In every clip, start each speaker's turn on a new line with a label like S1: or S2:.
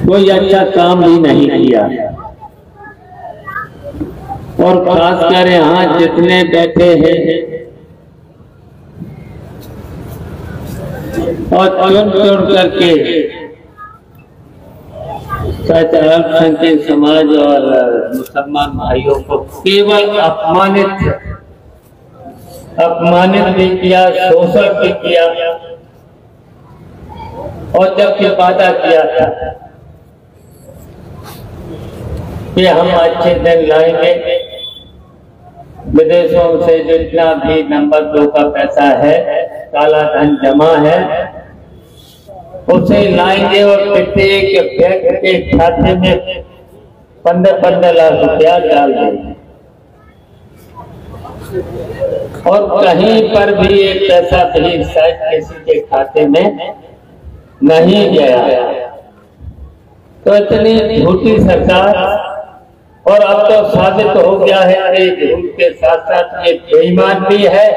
S1: कोई अच्छा काम भी नहीं किया। और खासकर यहाँ जितने बैठे हैं और चुन चुन करके अल्पसंख्यक समाज और मुसलमान भाइयों को केवल अपमानित भी किया, शोषण भी किया। और जब ये वादा किया था कि हम अच्छे दिन लाएंगे, विदेशों से जितना भी नंबर 2 का पैसा है, काला धन जमा है, उसे लाएंगे और प्रत्येक व्यक्ति के खाते में 15-15 लाख रुपया डाल देंगे। और कहीं पर भी एक पैसा भी शायद किसी के खाते में नहीं गया। तो इतनी झूठी सरकार, और अब तो साबित हो गया है कि झूठ के साथ साथ ये बेईमान भी है,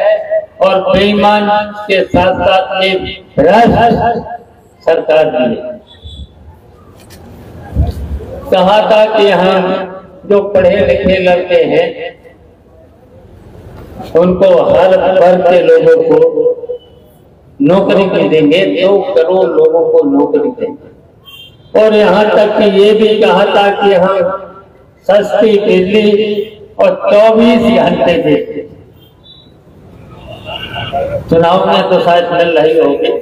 S1: और बेईमान के साथ साथ ये भ्रष्ट सरकार भी है। कहा था कि हम जो पढ़े लिखे लड़के हैं उनको हर वर्ग के लोगों को नौकरी भी देंगे, 2 करोड़ लोगों को नौकरी देंगे। और यहाँ तक कि ये भी कहा था कि हम सस्ती बिजली और 24 घंटे देंगे। चुनाव में तो शायद मिल रही होगी।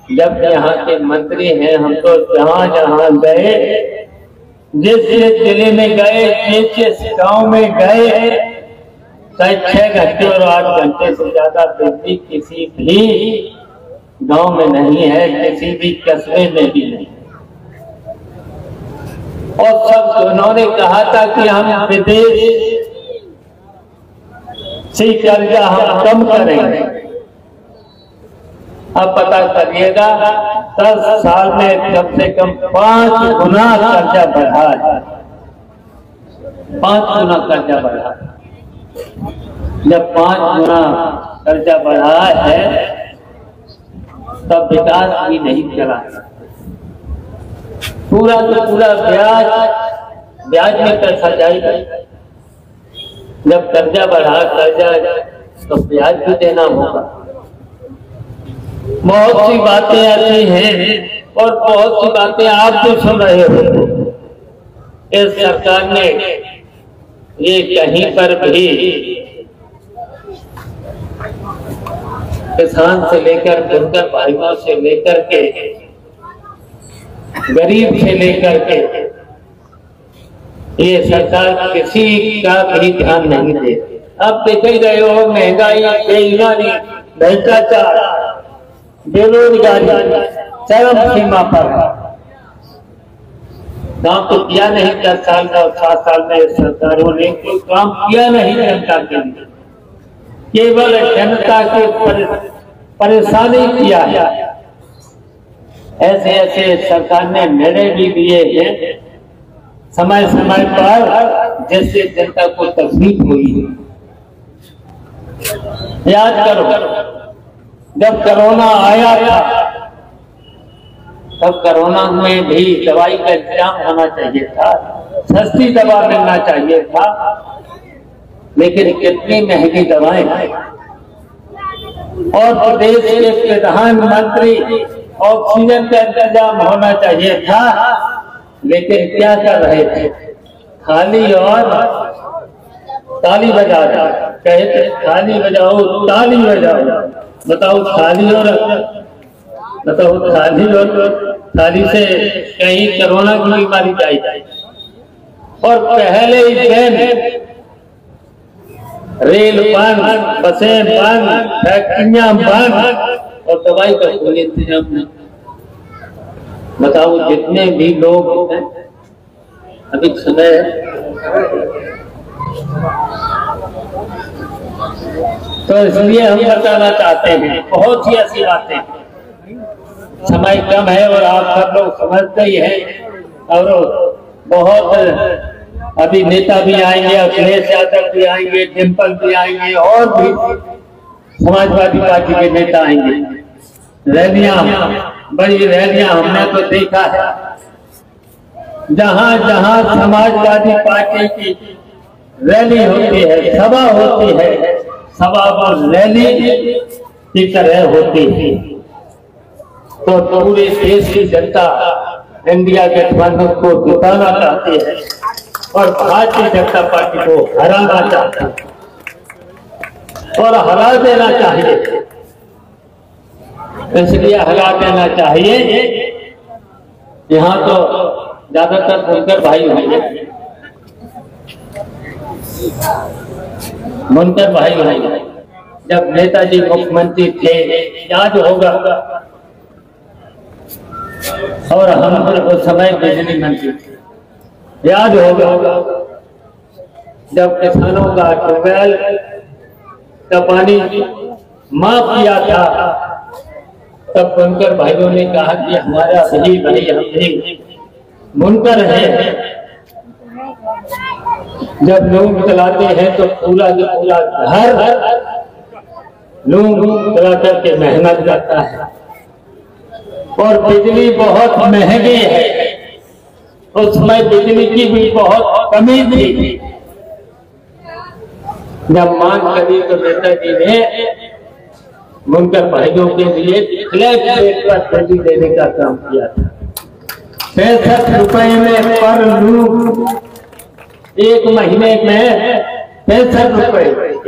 S1: जब यहाँ के मंत्री हैं, हम तो जहाँ जहाँ गए, जिस जिले में गए, जिस गांव में गए, शायद 6 घंटे और 8 घंटे से ज्यादा बिजली किसी भी गांव में नहीं है, किसी भी कस्बे में भी नहीं। और सब उन्होंने कहा था कि हम विदेश से कर्जा हम कम करेंगे। अब पता करिएगा 10 साल में कम से कम 5 गुना कर्जा बढ़ा है। 5 गुना कर्जा बढ़ा। जब 5 गुना कर्जा बढ़ा है तब विकास भी नहीं चला। पूरा तो पूरा ब्याज में पैसा जाएगा। जब कर्जा बढ़ा तो ब्याज भी देना होगा। बहुत सी बातें ऐसी हैं और बहुत सी बातें आप जो सुन रहे हो। इस सरकार ने ये कहीं पर भी किसान से लेकर बुनकर भाइयों से लेकर के गरीब से लेकर के ये सरकार किसी का भी ध्यान नहीं दे। अब देख ही रहे हो, महंगाई, बेईमानी, भ्रष्टाचार, बेरोजगारी चरम सीमा पर है। काम तो किया नहीं 10 साल में और 7 साल में सरकारों ने कोई काम किया नहीं जनता के लिए। केवल जनता की परेशानी किया है। ऐसे ऐसे सरकार ने निर्णय भी दिए हैं समय समय पर, जिससे जनता को तकलीफ हुई है। याद करो, जब कोरोना आया था तब कोरोना में भी दवाई का इंतजाम होना चाहिए था, सस्ती दवा मिलना चाहिए था, लेकिन कितनी महंगी दवाएं। और प्रदेश के प्रधानमंत्री ऑक्सीजन का इंतजाम होना चाहिए था, लेकिन क्या कर रहे थे? खाली और ताली बजा रहे, कहते खाली बजाओ ताली बजाओ। बताओ थाली और थाली से कहीं कोरोना की बीमारी जाए। और पहले ही दिन रेल बंद, बसें बंद, फैक्ट्रियां बंद और दवाई का कोई इंतजाम नहीं। बताओ जितने भी लोग हैं, अभी समय तो इसलिए हम बताना चाहते हैं बहुत ही ऐसी बातें। समय कम है और आप सब लोग समझते ही हैं। और बहुत अभी नेता भी आएंगे, अखिलेश यादव भी आएंगे, डिम्पल भी आएंगे और भी समाजवादी पार्टी के नेता आएंगे। रैलियां, बड़ी रैलियां हमने तो देखा है। जहां जहां समाजवादी पार्टी की रैली होती है, सभा होती है, सभा और रैली की तरह होती है, तो पूरे देश की जनता इंडिया गठबंधन को जिताना चाहती है और भारतीय जनता पार्टी को हराना चाहती है और हरा देना चाहिए। इसलिए हरा देना चाहिए। यहाँ तो ज्यादातर बुनकर भाई होंगे, बुनकर भाई होंगे। जब नेताजी मुख्यमंत्री थे, याद होगा, और हम उस समय बिजली मंत्री थे, याद होगा। जब किसानों का ट्यूबवेल का पानी माफ किया था, तब बुनकर भाइयों ने कहा कि हमारा सही भाई हम भी बुनकर है। जब लोग चलाते हैं तो पूरा जो पूरा घर लोग चला करके मेहनत करता है और बिजली बहुत महंगी है। उस समय बिजली की भी बहुत कमी थी। जब मांग करी तो नेताजी ने बुनकर भाइयों के लिए फ्लैट रेट पर बिजली देने का काम किया था। 65 रुपए में पर लूम, एक महीने में 65 रुपए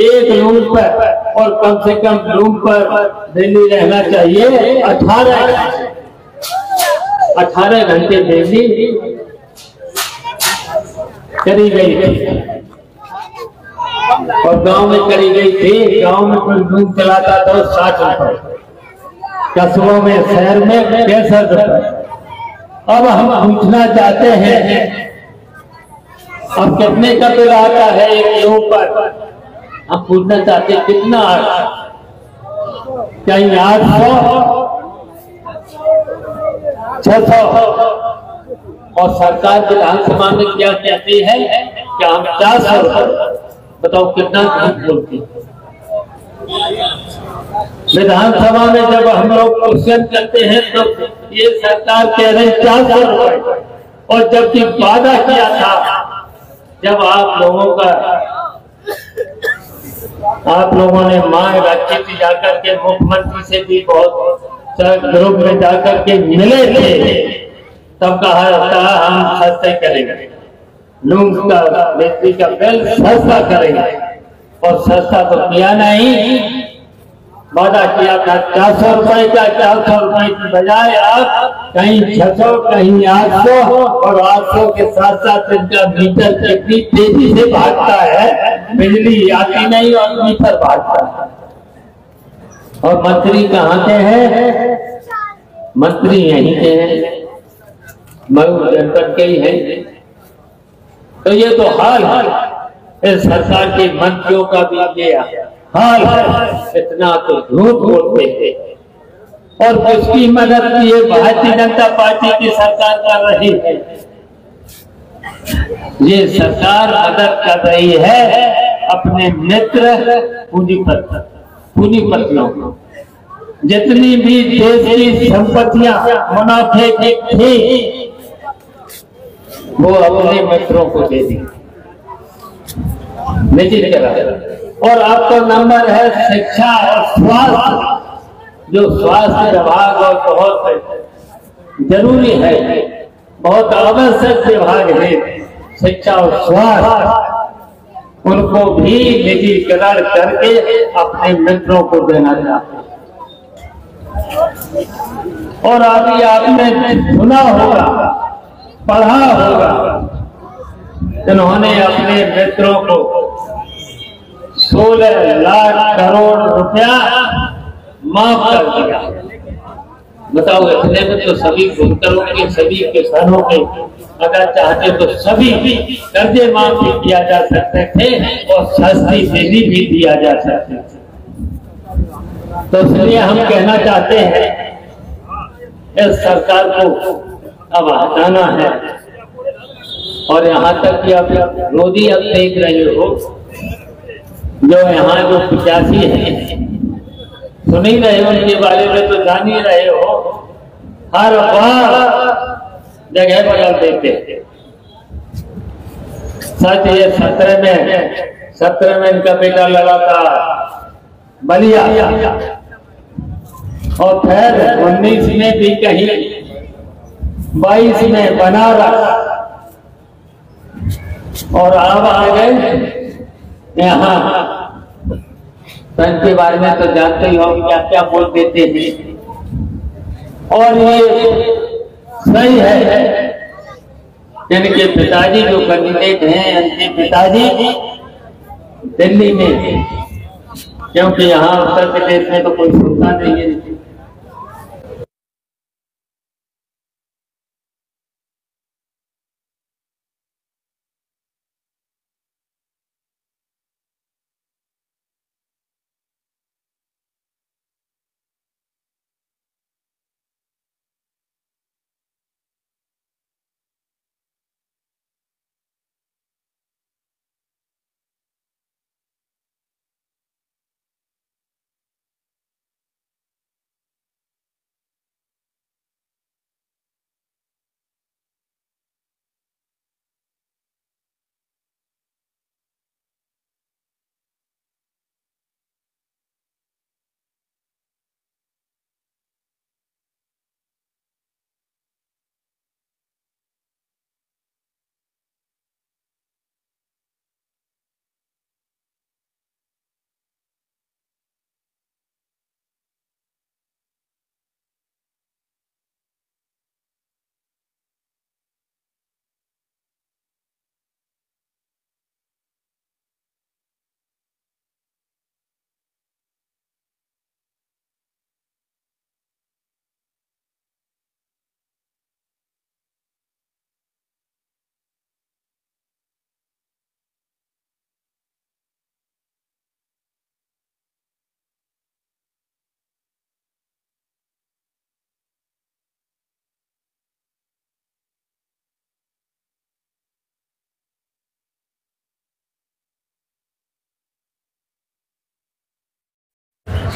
S1: एक लूम पर, और कम से कम लूम पर बिजली रहना चाहिए 18 घंटे बिजली करी गई थी और गांव में करी गई थी। गांव में कोई लूम चलाता था 60 रुपए, कस्बों में शहर में 65 रुपए। अब हम पूछना चाहते हैं अब कितने का बिल आता है एक लूम पर? हम पूछना चाहते हैं कितना आता? कहीं 800, 600, और सरकार विधानसभा में क्या कहती है कि हम 400 रुपए। बताओ कितना झूठ बोलती। विधानसभा में जब हम लोग क्वेश्चन करते हैं तो ये सरकार कह रही 400 रुपए, और जबकि वादा किया था, जब आप लोगों ने मांग रखी थी, जाकर के मुख्यमंत्री से भी बहुत ग्रुप में जाकर के मिले थे, तब कहा था हम सस्ते करेंगे, लूम का बिजली का बिल सस्ता करेंगे, और सस्ता तो किया नहीं। वादा किया था 400 रुपए का, 400 रुपए की बजाय आप कहीं 600, कहीं 800, और 800 के साथ साथ इनका मीटर कितनी तेजी से भागता है, बिजली आती नहीं और मीटर भागता है। और मंत्री कहाँ के हैं? मंत्री यहीं के हैं, मऊ जनपद के ही हैं। तो ये तो हाल है इस सरकार के मंत्रियों का भी ये हाल है। इतना तो झूठ बोलते हैं और उसकी मदद ये भारतीय जनता पार्टी की सरकार कर रही है। ये सरकार मदद कर रही है अपने मित्र पूंजीपतियों को। जितनी भी देश की संपत्तियां मुनाफे की थी वो अपने मित्रों को दे दी, निजी करा। और आपका नंबर है शिक्षा और स्वास्थ्य, जो स्वास्थ्य विभाग और बहुत जरूरी है, बहुत आवश्यक विभाग है शिक्षा और स्वास्थ्य, उनको भी निजीकरण करके अपने मित्रों को देना चाहते। और अभी आपने सुना होगा, पढ़ा होगा, इन्होंने अपने मित्रों को 16 लाख करोड़ रुपया माफ कर दिया। बताओ, इतने में तो सभी बुनकरों के, सभी किसानों के अगर चाहते तो सभी कर्जे माफ भी किया जा सकते थे और सस्ती बिजली भी दिया जा सकते थे। तो इसलिए हम कहना चाहते हैं इस सरकार को अब हटाना है। और यहाँ तक कि अब मोदी अब देख रहे हो, जो यहाँ जो 85 है, सुन ही रहे हो, उनके बारे में तो जान ही रहे हो। हर बार जगह बदल देते। सच ये 17 में इनका बेटा लड़ा था बलिया, और फिर 19 में भी कहीं, 22 में बनारस, और अब आ गए यहाँ। तो इनके बारे में तो जानते ही हो क्या क्या बोल देते हैं। और ये सही है, इनके पिताजी जो कैंडिडेट हैं, इनके पिताजी दिल्ली में, क्योंकि यहाँ उत्तर प्रदेश में तो कोई सुनता नहीं है।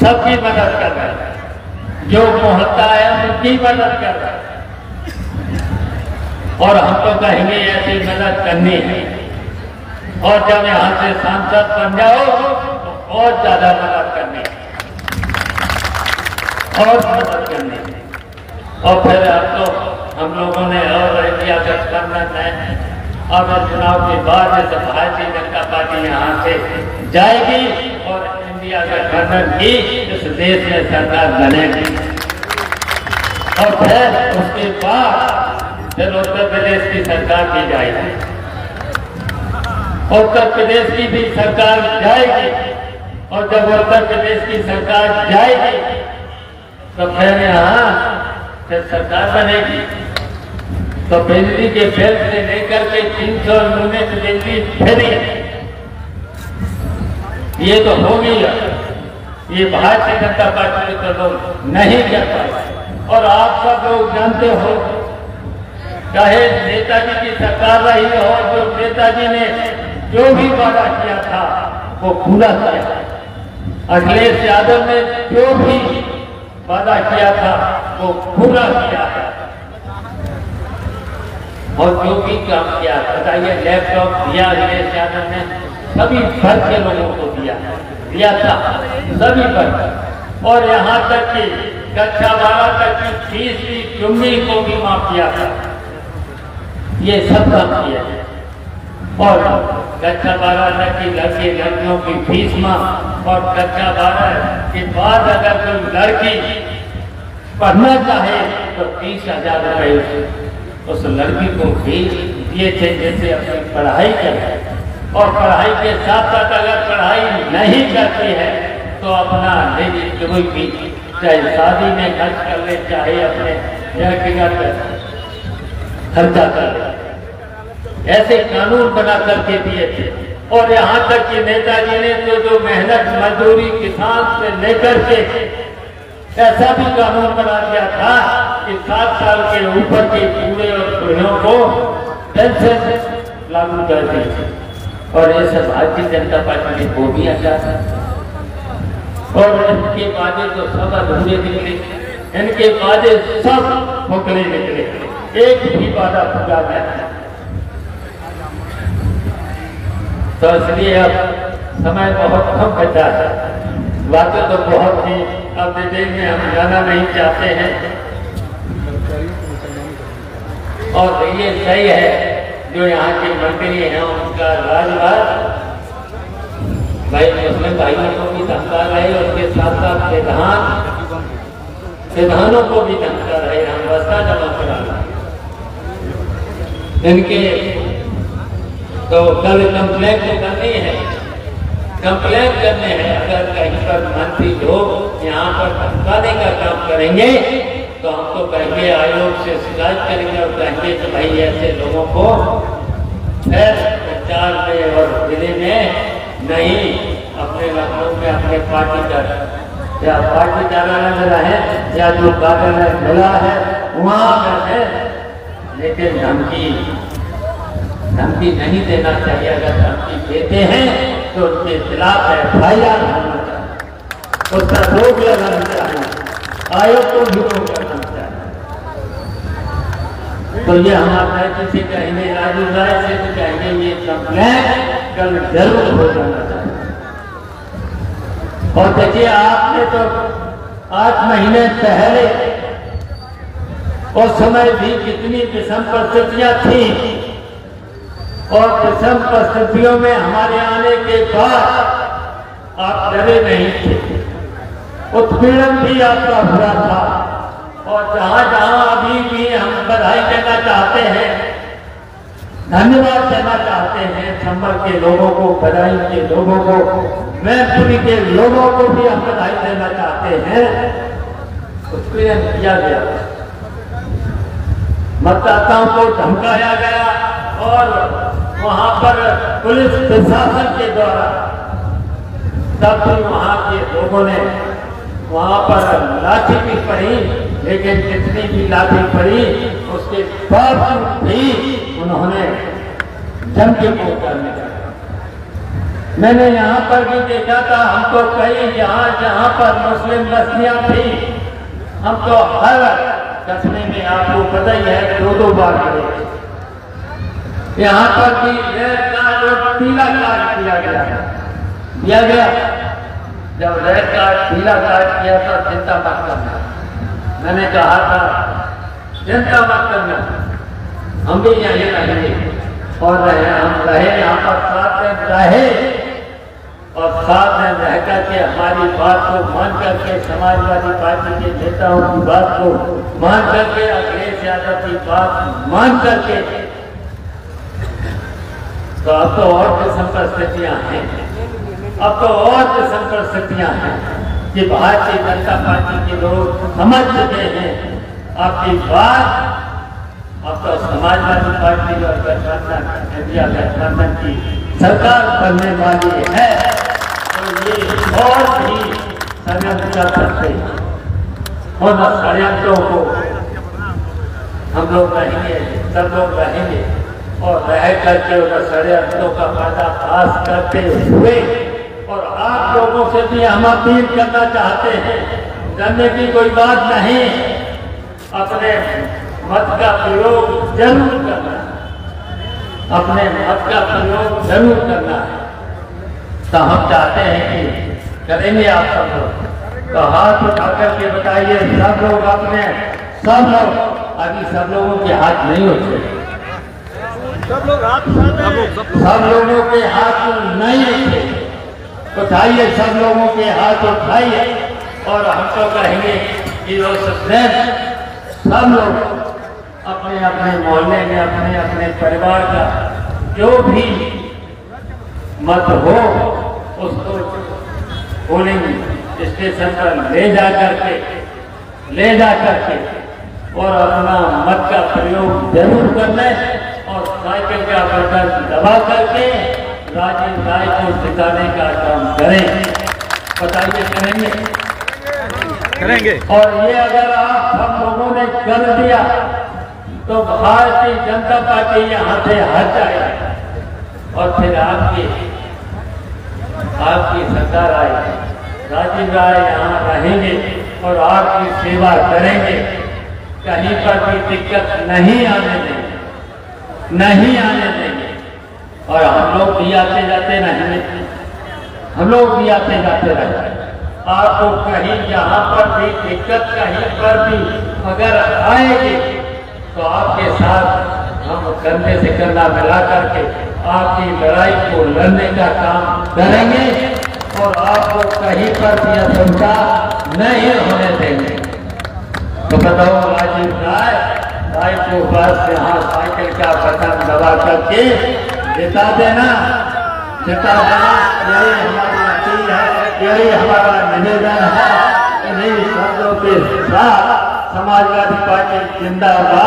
S1: सबकी मदद कर रहा है, जो मोहता है उनकी मदद कर रहा है। और हम तो कहेंगे ऐसी मदद करनी है। और जब यहाँ से सांसद बन जाओ तो और ज्यादा मदद करनी है, और मदद करनी है। और फिर अब तो हम लोगों ने और इंडिया गठबंधन है, अब चुनाव के बाद भारतीय जनता पार्टी यहाँ से जाएगी और इंडिया गठबंधन की इस देश में सरकार बनेगी। और फिर उसके बाद फिर उत्तर प्रदेश की सरकार भी जाएगी, उत्तर प्रदेश की भी सरकार जाएगी। और जब उत्तर प्रदेश की सरकार जाएगी तो फिर यहाँ फिर सरकार बनेगी। तो बिजली के बिल से लेकर के 300 यूनिट बिजली फ्री, ये तो हो गई है। ये भारतीय जनता पार्टी के लोग नहीं कर पाए। और आप सब लोग जानते हो, चाहे नेताजी की सरकार रही हो, जो नेताजी ने जो भी वादा किया था वो पूरा किया। अखिलेश यादव ने जो भी वादा किया था वो पूरा किया है। और जो भी काम किया, बताइए, लैपटॉप दिया अखिलेश यादव ने, सभी वर्ग के लोगों को दिया था, सभी वर्ग। और यहाँ तक कि कक्षा 12 तक की फीस भी जुम्मी को भी माफ किया था। ये सब काम किया है। और कक्षा 12 तक की लड़कियों की फीस माफ, और कक्षा 12 के बाद अगर कोई लड़की पढ़ना चाहे तो 30,000 रुपये उस लड़की को फीस दिए थे, जैसे अपनी पढ़ाई करे। और पढ़ाई के साथ साथ अगर पढ़ाई नहीं करती है तो अपना निजी कोई भी, चाहे शादी में खर्च कर ले, चाहे अपने व्यक्तिगत खर्चा कर ले, ऐसे कानून बना करके दिए थे। और यहाँ तक कि नेताजी ने तो जो मेहनत मजदूरी किसान से लेकर के ऐसा भी कानून बना दिया था कि 7 साल के ऊपर के बूढ़े और बूढ़ियों को पेंशन लागू कर दी। और ये सब भारतीय जनता पार्टी ने वो भी अच्छा था। और इनके वादे तो सब अधूरे निकले, इनके वादे सब खोखले निकले। एक भी वादा पूरा नहीं। तो इसलिए अब समय बहुत कम बचा है, बातें तो बहुत ही अब डिटेल में हम जाना नहीं चाहते हैं। और ये सही है जो यहाँ के मंत्री हैं उनका राजभार भाई मुस्लिम भाइयों को भी धमका रहे, उसके साथ साथ विधानों को भी धमका रहे। हम बस्ता जमा करा इनके तो कल कंप्लेंट करनी है, कंप्लेंट करने हैं। अगर कहीं पर मंत्री लोग यहाँ पर धमकाने का काम करेंगे तो हम तो कहेंगे आयोग से शिकायत करेंगे और कहेंगे कि भाई ऐसे लोगों को प्रचार में और जिले में नहीं, अपने लखनऊ में अपने पार्टी का या पार्टी कार्यालय में रहे या जो कार्यालय मिला है वहाँ पर है, लेकिन धमकी नहीं देना चाहिए। अगर धमकी देते हैं तो उनके खिलाफ FIR होना चाहिए, उसका रोक लगाना चाहिए, आयोग को भी रोक करना चाहिए। तो ये हमारे किसी कहेंगे राजू राय से तो कहेंगे ये कंप्लेंट कल जरूर हो जाना चाहिए। और देखिए आपने तो 8 महीने पहले उस समय भी कितनी विषम परिस्थितियां थी और विषम परिस्थितियों में हमारे आने के बाद आप डरे नहीं थे, उत्पीड़न भी आपका हुआ था। और जहां जहां अभी भी हम बधाई देना चाहते हैं, धन्यवाद देना चाहते हैं संभल के लोगों को, बधाई के लोगों को, मैनपुरी के लोगों को भी हम बधाई देना चाहते हैं। उत्पीड़न किया गया, मतदाताओं को धमकाया गया और वहां पर पुलिस प्रशासन के द्वारा तब भी वहां के लोगों ने वहां पर लाठी भी पड़ी, लेकिन जितनी भी लाठी पड़ी उसके बावजूद भी उन्होंने जम के वो करने का। मैंने यहाँ पर भी देखा था, हमको कई जहाँ पर मुस्लिम बस्तियां थी, हम तो हर कस्बे में आपको पता ही है 2-2 बार गए। यहाँ पर भी रेड कार्ड और पीला कार्ड दिया गया। जब रेड कार्ड पीला कार्ड किया था चिंता मत करना, मैंने कहा था चिंता मत करना, हम भी यहीं रहेंगे और हम रहे यहाँ पर 7 दिन रहे और 7 दिन रह करके हमारी बात को मान करके, समाजवादी पार्टी के नेताओं की बात को मान करके, अखिलेश यादव की बात मान करके, तो अब तो और किस्म परिस्थितियां हैं, अब तो और किस्म परिस्थितियां हैं कि भारतीय जनता पार्टी के लोग समझ चुके हैं आपकी बात। अब तो समाजवादी पार्टी और गठबंधन, इंडिया गठबंधन की सरकार बनने वाली है, तो ये और भी षड्यंत्र कर सकते हैं और षड्यंत्रों को हम लोग रहेंगे, सब लोग रहेंगे और रह करके उन षड्यंत्रों का पर्दाफाश करते हुए। और आप लोगों से भी हम अपील करना चाहते हैं, डरने की कोई बात नहीं, अपने मत का प्रयोग जरूर करना है, अपने मत का प्रयोग जरूर करना है। तो हम चाहते हैं कि करेंगे आप सब लोग, तो हाथ उठा करके बताइए सब लोग अपने, सब लोग, अभी सब लोगों के हाथ नहीं होते, सब लोगों के हाथ नहीं होते, उठाइए सब लोगों के हाथ उठाइए और हम तो कहेंगे कि सब लोग अपने अपने मोहल्ले में, अपने अपने परिवार का जो भी मत हो उसको पोलिंग स्टेशन पर ले जा करके और अपना मत का प्रयोग जरूर करना और साइकिल का बटन दबा करके राजीव राय को जिताने का काम करें। बताइए करेंगे। और ये अगर आप सब लोगों ने कर दिया तो भारतीय जनता पार्टी यहाँ से हट जाएगी और फिर आपकी सरकार आएगी, राजीव राय यहाँ रहेंगे और आपकी सेवा करेंगे। कहीं पर भी दिक्कत नहीं आने देंगे, नहीं आने देंगे। और हम लोग भी आते जाते रहेंगे, हम लोग भी आते जाते रहेंगे। आपको कहीं जहां पर भी दिक्कत कहीं पर भी अगर आएगी तो आपके साथ हम कंधे से कंधा मिला करके आपकी लड़ाई को लड़ने का काम करेंगे और आपको कहीं पर भी असुविधा नहीं होने देंगे। तो बताओ राजीव राय को बस यहाँ साइकिल का बटन दबा करके जिता देना, जिता देना। यही हमारी अपील है, यही हमारा निवेदन है। इन्हीं शब्दों के साथ समाजवादी पार्टी जिंदाबाद।